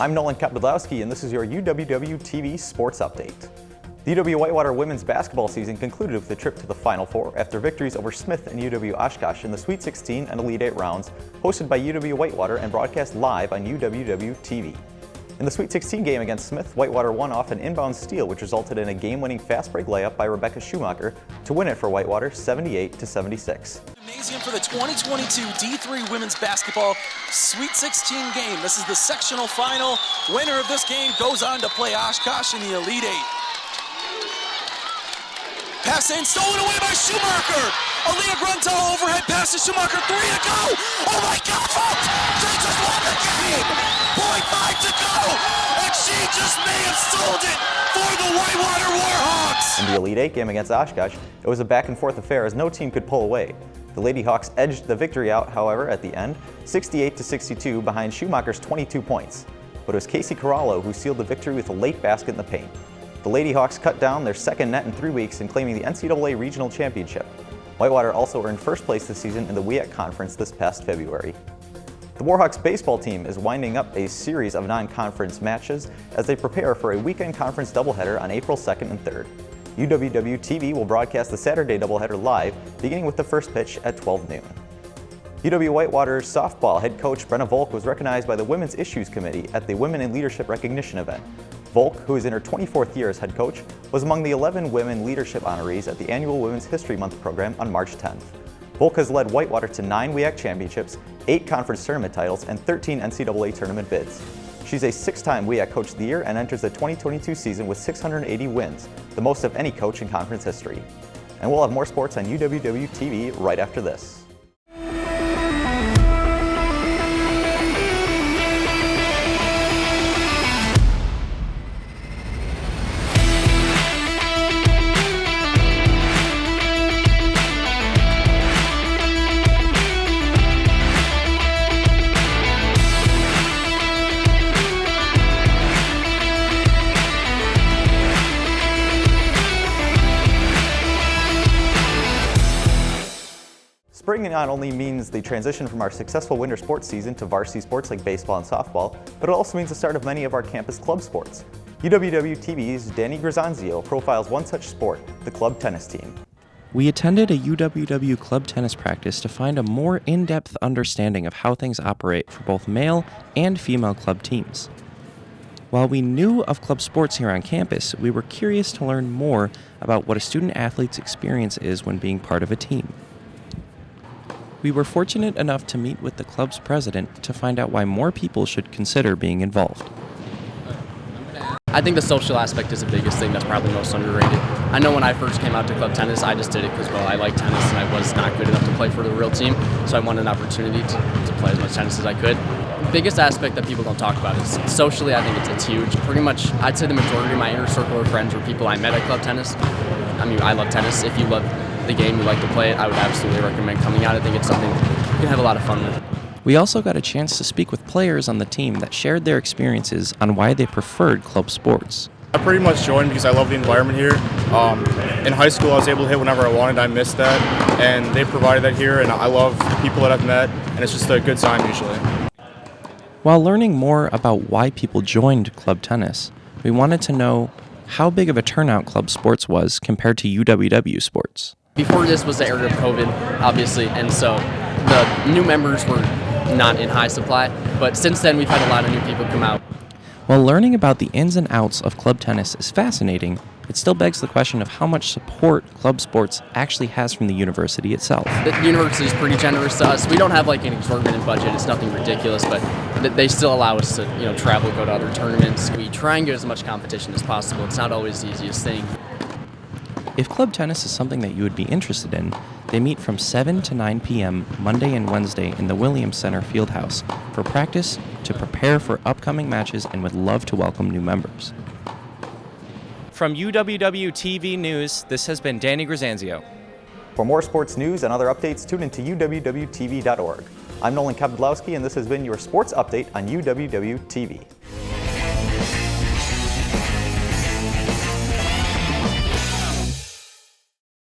I'm Nolan Zopydlowski, and this is your UWW-TV Sports Update. The UW-Whitewater women's basketball season concluded with a trip to the Final Four after victories over Smith and UW-Oshkosh in the Sweet 16 and Elite 8 rounds, hosted by UW-Whitewater and broadcast live on UWW-TV. In the Sweet 16 game against Smith, Whitewater won off an inbound steal, which resulted in a game-winning fast break layup by Rebecca Schumacher to win it for Whitewater 78-76. Gymnasium for the 2022 D3 Women's Basketball Sweet 16 game. This is the sectional final. Winner of this game goes on to play Oshkosh in the Elite 8. Pass in, stolen away by Schumacher. Aaliyah Grunthal overhead pass to Schumacher, 3 to go. Oh my God, folks! They just won the game. 0.5 to go, and she just may have sold it for the Whitewater Warhawks. In the Elite 8 game against Oshkosh, it was a back-and-forth affair as no team could pull away. The Lady Hawks edged the victory out, however, at the end, 68-62 behind Schumacher's 22 points. But it was Casey Corallo who sealed the victory with a late basket in the paint. The Lady Hawks cut down their second net in 3 weeks in claiming the NCAA Regional Championship. Whitewater also earned first place this season in the WIAC Conference this past February. The Warhawks baseball team is winding up a series of non-conference matches as they prepare for a weekend conference doubleheader on April 2nd and 3rd. UWW-TV will broadcast the Saturday doubleheader live, beginning with the first pitch at 12 noon. UW-Whitewater's softball head coach Brenna Volk was recognized by the Women's Issues Committee at the Women in Leadership Recognition event. Volk, who is in her 24th year as head coach, was among the 11 women leadership honorees at the annual Women's History Month program on March 10th. Volk has led Whitewater to 9 WIAC championships, 8 conference tournament titles, and 13 NCAA tournament bids. She's a 6-time WIAC Coach of the Year and enters the 2022 season with 680 wins, the most of any coach in conference history. And we'll have more sports on UWW-TV right after this. Spring not only means the transition from our successful winter sports season to varsity sports like baseball and softball, but it also means the start of many of our campus club sports. UWW-TV's Danny Grazanzio profiles one such sport, the club tennis team. We attended a UWW club tennis practice to find a more in-depth understanding of how things operate for both male and female club teams. While we knew of club sports here on campus, we were curious to learn more about what a student-athlete's experience is when being part of a team. We were fortunate enough to meet with the club's president to find out why more people should consider being involved. I think the social aspect is the biggest thing that's probably most underrated. I know when I first came out to club tennis, I just did it because, well, I like tennis and I was not good enough to play for the real team, so I wanted an opportunity to play as much tennis as I could. The biggest aspect that people don't talk about is socially, I think it's huge. Pretty much, I'd say the majority of my inner circle of friends were people I met at club tennis. I mean, I love tennis. If you love the game, you like to play it, I would absolutely recommend coming out. I think it's something you can have a lot of fun with. We also got a chance to speak with players on the team that shared their experiences on why they preferred club sports. I pretty much joined because I love the environment here. In high school, I was able to hit whenever I wanted. I missed that, and they provided that here, and I love the people that I've met, and it's just a good time usually. While learning more about why people joined club tennis, we wanted to know how big of a turnout club sports was compared to UWW sports. Before this was the era of COVID, obviously, and so the new members were not in high supply, but since then we've had a lot of new people come out. While learning about the ins and outs of club tennis is fascinating, it still begs the question of how much support club sports actually has from the university itself. The university is pretty generous to us. We don't have like an exorbitant budget, it's nothing ridiculous, but they still allow us to travel, go to other tournaments. We try and get as much competition as possible. It's not always the easiest thing. If club tennis is something that you would be interested in, they meet from 7 to 9 p.m. Monday and Wednesday in the Williams Center Fieldhouse for practice, to prepare for upcoming matches, and would love to welcome new members. From UWW-TV News, this has been Danny Grazanzio. For more sports news and other updates, tune into UWWTV.org. I'm Nolan Zopydlowski, and this has been your sports update on UWW-TV.